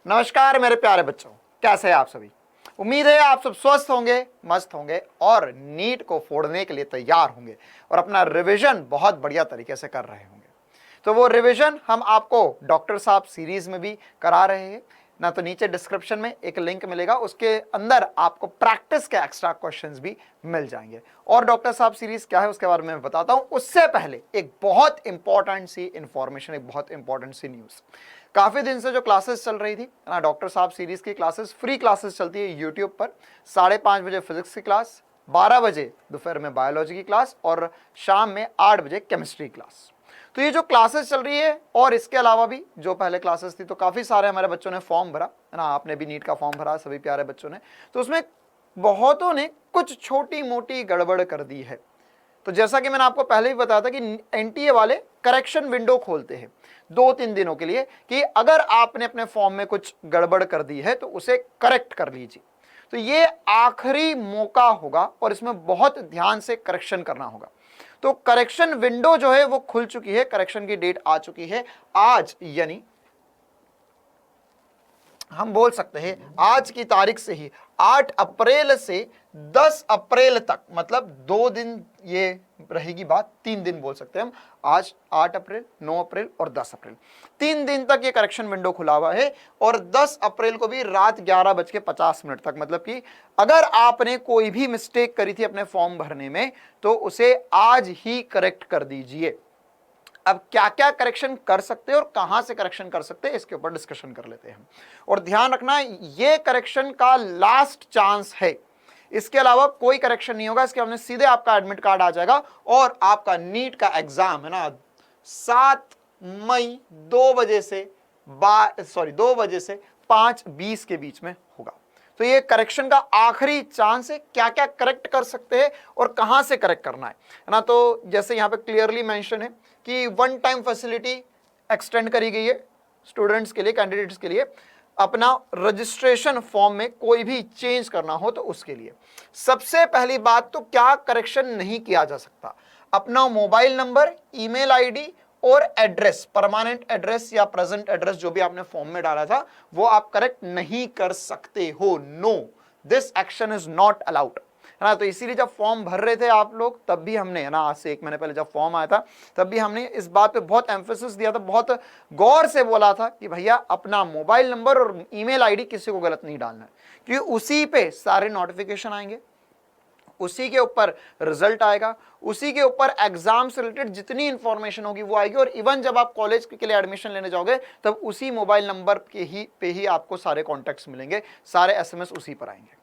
नमस्कार मेरे प्यारे बच्चों, कैसे हैं आप सभी। उम्मीद है आप सब स्वस्थ होंगे, मस्त होंगे और नीट को फोड़ने के लिए तैयार होंगे और अपना रिवीजन बहुत बढ़िया तरीके से कर रहे होंगे। तो वो रिवीजन हम आपको डॉक्टर साहब सीरीज में भी करा रहे हैं ना। तो नीचे डिस्क्रिप्शन में एक लिंक मिलेगा, उसके अंदर आपको प्रैक्टिस के एक्स्ट्रा क्वेश्चंस भी मिल जाएंगे। और डॉक्टर साहब सीरीज क्या है उसके बारे में बताता हूं। उससे पहले एक बहुत इंपॉर्टेंट सी इंफॉर्मेशन, एक बहुत इंपॉर्टेंट सी न्यूज। काफी दिन से जो क्लासेस चल रही थी ना, डॉक्टर साहब सीरीज की क्लासेस, फ्री क्लासेस चलती है यूट्यूब पर। 5:30 बजे फिजिक्स की क्लास, 12 बजे दोपहर में बायोलॉजी की क्लास और शाम में 8 बजे केमिस्ट्री क्लास। तो ये जो क्लासेस चल रही है और इसके अलावा भी जो पहले क्लासेस थी, तो काफी सारे हमारे बच्चों ने फॉर्म भरा है ना। आपने भी नीट का फॉर्म भरा, सभी प्यारे बच्चों ने। तो उसमें बहुतों ने कुछ छोटी मोटी गड़बड़ कर दी है। तो जैसा कि मैंने आपको पहले भी बताया था कि एनटीए वाले करेक्शन विंडो खोलते हैं 2-3 दिनों के लिए, कि अगर आपने अपने फॉर्म में कुछ गड़बड़ कर दी है तो उसे करेक्ट कर लीजिए। तो ये आखिरी मौका होगा और इसमें बहुत ध्यान से करेक्शन करना होगा। तो करेक्शन विंडो जो है वो खुल चुकी है, करेक्शन की डेट आ चुकी है आज, यानी हम बोल सकते हैं आज की तारीख से ही 8 अप्रैल से 10 अप्रैल तक, मतलब 2 दिन ये रहेगी बात, 3 दिन बोल सकते हैं हम। आज 8 अप्रैल, 9 अप्रैल और 10 अप्रैल, 3 दिन तक ये करेक्शन विंडो खुला हुआ है। और 10 अप्रैल को भी रात 11:50 तक, मतलब कि अगर आपने कोई भी मिस्टेक करी थी अपने फॉर्म भरने में तो उसे आज ही करेक्ट कर दीजिए। अब क्या क्या करेक्शन कर सकते हैं और कहां से करेक्शन कर सकते हैं, इसके ऊपर डिस्कशन कर लेते हैं हम। और ध्यान रखना, ये करेक्शन का लास्ट चांस है, इसके अलावा कोई करेक्शन नहीं होगा। इसके हमने सीधे आपका एडमिट कार्ड आ जाएगा और आपका नीट का एग्जाम है ना 7 मई 2 बजे से 5:20 के बीच में होगा। तो ये करेक्शन का आखिरी चांस है, क्या क्या करेक्ट कर सकते हैं और कहां से करेक्ट करना है ना। तो जैसे यहां पे क्लियरली मेंशन है कि 1 टाइम फैसिलिटी एक्सटेंड करी गई है स्टूडेंट्स के लिए, कैंडिडेट्स के लिए। अपना रजिस्ट्रेशन फॉर्म में कोई भी चेंज करना हो तो उसके लिए सबसे पहली बात तो क्या करेक्शन नहीं किया जा सकता, अपना मोबाइल नंबर, ईमेल आईडी और एड्रेस, परमानेंट एड्रेस या प्रेजेंट एड्रेस जो भी आपने फॉर्म में डाला था वो आप करेक्ट नहीं कर सकते हो। No, this action is not allowed, है ना। तो इसीलिए जब फॉर्म भर रहे थे आप लोग, तब भी हमने, है ना, आज से 1 महीने पहले जब फॉर्म आया था तब भी हमने इस बात पे बहुत एम्फेसिस दिया था, बहुत गौर से बोला था कि भैया अपना मोबाइल नंबर और ईमेल आईडी किसी को गलत नहीं डालना है, क्योंकि उसी पे सारे नोटिफिकेशन आएंगे, उसी के ऊपर रिजल्ट आएगा, उसी के ऊपर एग्जाम से रिलेटेड जितनी इंफॉर्मेशन होगी वो आएगी। और इवन जब आप कॉलेज के लिए एडमिशन लेने जाओगे तब उसी मोबाइल नंबर पे ही आपको सारे कॉन्टैक्ट्स मिलेंगे, सारे एसएमएस उसी पर आएंगे।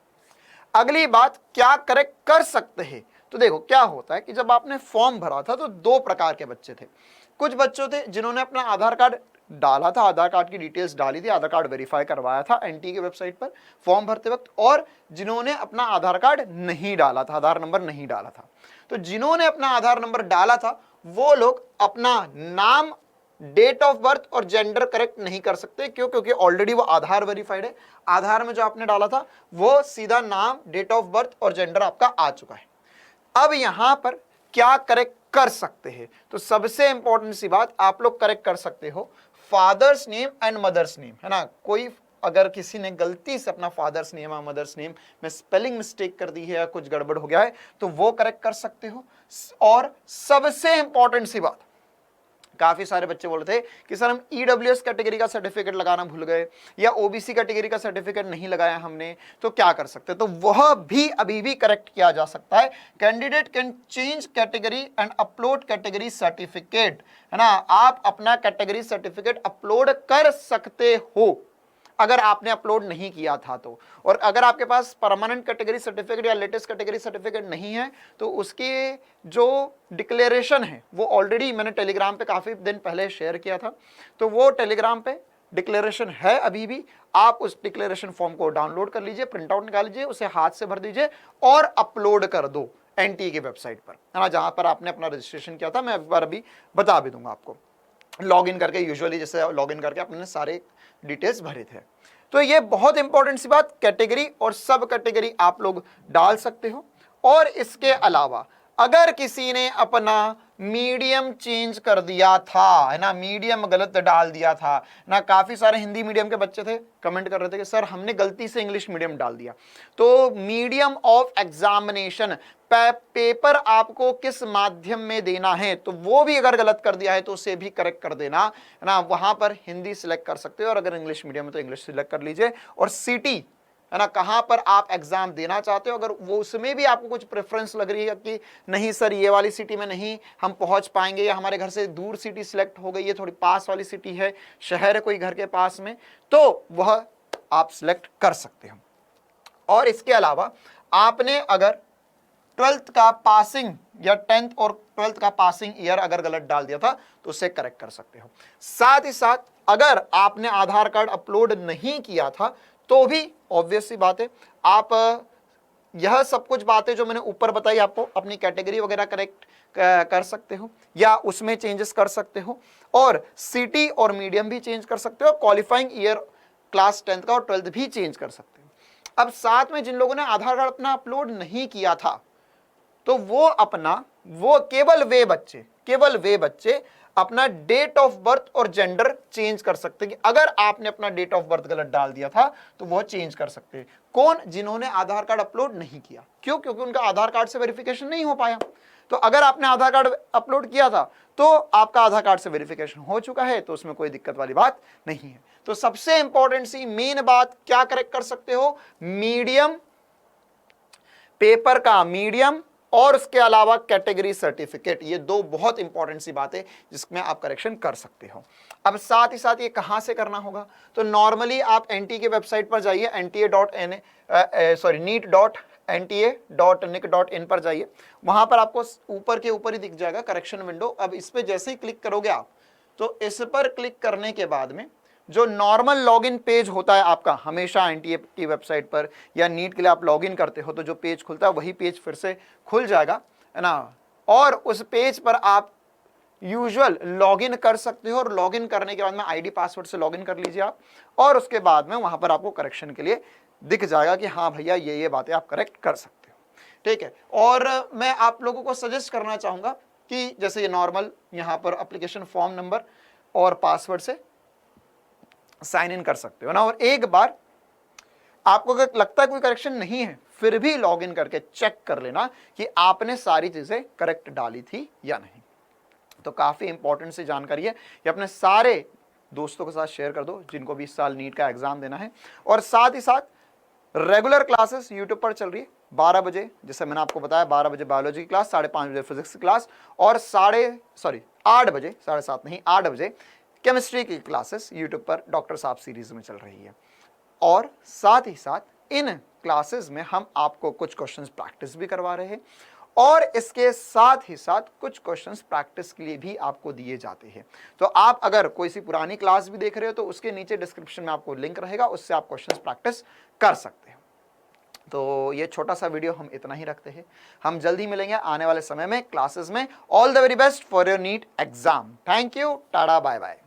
अगली बात, क्या करेक्ट कर सकते हैं। तो देखो क्या होता है कि जब आपने फॉर्म भरा था तो 2 प्रकार के बच्चे थे। कुछ बच्चों थे जिन्होंने अपना आधार कार्ड डाला था, आधार कार्ड की डिटेल्स डाली थी, आधार कार्ड वेरीफाई करवाया था एनटीए की वेबसाइट पर फॉर्म भरते वक्त, और जिन्होंने अपना आधार कार्ड नहीं डाला था, आधार नंबर नहीं डाला था। तो जिन्होंने अपना आधार नंबर डाला था वो लोग अपना नाम, डेट ऑफ बर्थ और जेंडर करेक्ट नहीं कर सकते। क्यों? क्योंकि ऑलरेडी वो आधार वेरीफाइड है, आधार में जो आपने डाला था वो सीधा नाम, डेट ऑफ बर्थ और जेंडर आपका आ चुका है। अब यहां पर क्या करेक्ट कर सकते हैं, तो सबसे इंपॉर्टेंट सी बात, आप लोग करेक्ट कर सकते हो father's name and mother's name, है ना। कोई अगर किसी ने गलती से अपना फादर्स नेम या मदर्स नेम में स्पेलिंग मिस्टेक कर दी है या कुछ गड़बड़ हो गया है तो वो करेक्ट कर सकते हो। और सबसे इंपॉर्टेंट सी बात, काफी सारे बच्चे बोल रहे थे कि सर हम ईडब्ल्यूएस कैटेगरी का सर्टिफिकेट लगाना भूल गए या ओबीसी कैटेगरी का सर्टिफिकेट नहीं लगाया हमने, तो क्या कर सकते हैं, तो वह भी अभी भी करेक्ट किया जा सकता है। Candidate can change category and upload category certificate, है ना। आप अपना कैटेगरी सर्टिफिकेट अपलोड कर सकते हो अगर आपने अपलोड नहीं किया था तो। और अगर आपके पास परमानेंट कैटेगरी सर्टिफिकेट या लेटेस्ट कैटेगरी सर्टिफिकेट नहीं है तो उसके जो डिक्लेरेशन है वो ऑलरेडी मैंने टेलीग्राम पे काफ़ी दिन पहले शेयर किया था, तो वो टेलीग्राम पे डिक्लेरेशन है अभी भी। आप उस डिक्लेरेशन फॉर्म को डाउनलोड कर लीजिए, प्रिंट आउट निकाल लीजिए, उसे हाथ से भर दीजिए और अपलोड कर दो एनटीए की वेबसाइट पर, है ना, जहां पर आपने अपना रजिस्ट्रेशन किया था। मैं एक बार अभी बता भी दूंगा आपको, लॉगिन करके, यूजुअली जैसे लॉगिन करके आपने सारे डिटेल्स भरे थे। तो ये बहुत इंपॉर्टेंट सी बात, कैटेगरी और सब कैटेगरी आप लोग डाल सकते हो। और इसके अलावा अगर किसी ने अपना मीडियम चेंज कर दिया था, है ना, मीडियम गलत डाल दिया था ना। काफी सारे हिंदी मीडियम के बच्चे थे, कमेंट कर रहे थे कि सर हमने गलती से इंग्लिश मीडियम डाल दिया। तो मीडियम ऑफ एग्जामिनेशन, पेपर आपको किस माध्यम में देना है, तो वो भी अगर गलत कर दिया है तो उसे भी करेक्ट कर देना, है ना। वहां पर हिंदी सिलेक्ट कर सकते हो, और अगर इंग्लिश मीडियम है तो इंग्लिश सिलेक्ट कर लीजिए। और सिटी, है ना, कहां पर आप एग्जाम देना चाहते हो, अगर वो उसमें भी आपको कुछ प्रेफरेंस लग रही है कि नहीं सर ये वाली सिटी में नहीं हम पहुंच पाएंगे, या हमारे घर से दूर सिटी सिलेक्ट हो गई है, थोड़ी पास वाली सिटी है, शहर है कोई घर के पास में, तो वह आप सिलेक्ट कर सकते हो। और इसके अलावा आपने अगर 12th का पासिंग या 10th और 12th का पासिंग ईयर अगर गलत डाल दिया था तो उसे करेक्ट कर सकते हो। साथ ही साथ अगर आपने आधार कार्ड अपलोड नहीं किया था तो भी ऑब्वियस सी बात है, आप यह सब कुछ बातें जो मैंने ऊपर बताई आपको, अपनी कैटेगरी वगैरह करेक्ट कर सकते हो या उसमें चेंजेस कर सकते हो, और सिटी और मीडियम भी चेंज कर सकते हो, क्वालिफाइंग ईयर क्लास 10th का और 12th भी चेंज कर सकते हो। अब साथ में जिन लोगों ने आधार कार्ड अपना अपलोड नहीं किया था तो वो केवल वे बच्चे अपना डेट ऑफ बर्थ और जेंडर चेंज कर सकते हैं। कि अगर आपने अपना डेट ऑफ बर्थ गलत डाल दिया था तो वह चेंज कर सकते हैं। कौन? जिन्होंने आधार कार्ड अपलोड नहीं किया। क्यों? क्योंकि उनका आधार कार्ड से वेरिफिकेशन नहीं हो पाया। तो अगर आपने आधार कार्ड अपलोड किया था तो आपका आधार कार्ड से वेरिफिकेशन हो चुका है, तो उसमें कोई दिक्कत वाली बात नहीं है। तो सबसे इंपॉर्टेंट सी मेन बात क्या करेक्ट कर सकते हो? मीडियम, पेपर का मीडियम, और उसके अलावा कैटेगरी सर्टिफिकेट, ये दो बहुत इंपॉर्टेंट सी बातें जिसमें आप करेक्शन कर सकते हो। अब साथ ही साथ ये कहां से करना होगा? तो नॉर्मली आप एनटीए के वेबसाइट पर जाइए, NTA.NIC.in पर जाइए। वहां पर आपको ऊपर के ऊपर ही दिख जाएगा करेक्शन विंडो। अब इस पे जैसे ही क्लिक करोगे आप, तो इस पर क्लिक करने के बाद में जो नॉर्मल लॉगिन पेज होता है आपका, हमेशा एनटीए की वेबसाइट पर या नीट के लिए आप लॉगिन करते हो तो जो पेज खुलता है वही पेज फिर से खुल जाएगा, है ना। और उस पेज पर आप यूजुअल लॉगिन कर सकते हो, और लॉगिन करने के बाद में आईडी पासवर्ड से लॉगिन कर लीजिए आप, और उसके बाद में वहां पर आपको करेक्शन के लिए दिख जाएगा कि हाँ भैया ये बातें आप करेक्ट कर सकते हो, ठीक है। और मैं आप लोगों को सजेस्ट करना चाहूंगा कि जैसे ये नॉर्मल यहाँ पर एप्लीकेशन फॉर्म नंबर और पासवर्ड से साइन इन कर सकते हो ना। और एक बार आपको अगर लगता है कोई करेक्शन नहीं है, फिर भी लॉगिन करके चेक कर लेना कि आपने सारी चीजें करेक्ट डाली थी या नहीं। तो काफी इंपॉर्टेंट सी जानकारी है, ये अपने सारे दोस्तों के साथ शेयर कर दो जिनको भी इस साल नीट का एग्जाम देना है। और साथ ही साथ रेगुलर क्लासेस यूट्यूब पर चल रही है 12 बजे, जैसे मैंने आपको बताया 12 बजे बायोलॉजी की क्लास, 5:30 बजे फिजिक्स की क्लास, और 8 बजे, 7:30 नहीं 8 बजे केमिस्ट्री की क्लासेस यूट्यूब पर डॉक्टर साहब सीरीज में चल रही है। और साथ ही साथ इन क्लासेस में हम आपको कुछ क्वेश्चंस प्रैक्टिस भी करवा रहे हैं, और इसके साथ ही साथ कुछ क्वेश्चंस प्रैक्टिस के लिए भी आपको दिए जाते हैं। तो आप अगर कोई सी पुरानी क्लास भी देख रहे हो तो उसके नीचे डिस्क्रिप्शन में आपको लिंक रहेगा, उससे आप क्वेश्चंस प्रैक्टिस कर सकते हो। तो ये छोटा सा वीडियो हम इतना ही रखते हैं, हम जल्दी मिलेंगे आने वाले समय में क्लासेस में। All the very best for your NEET exam. Thank you, tata, bye bye.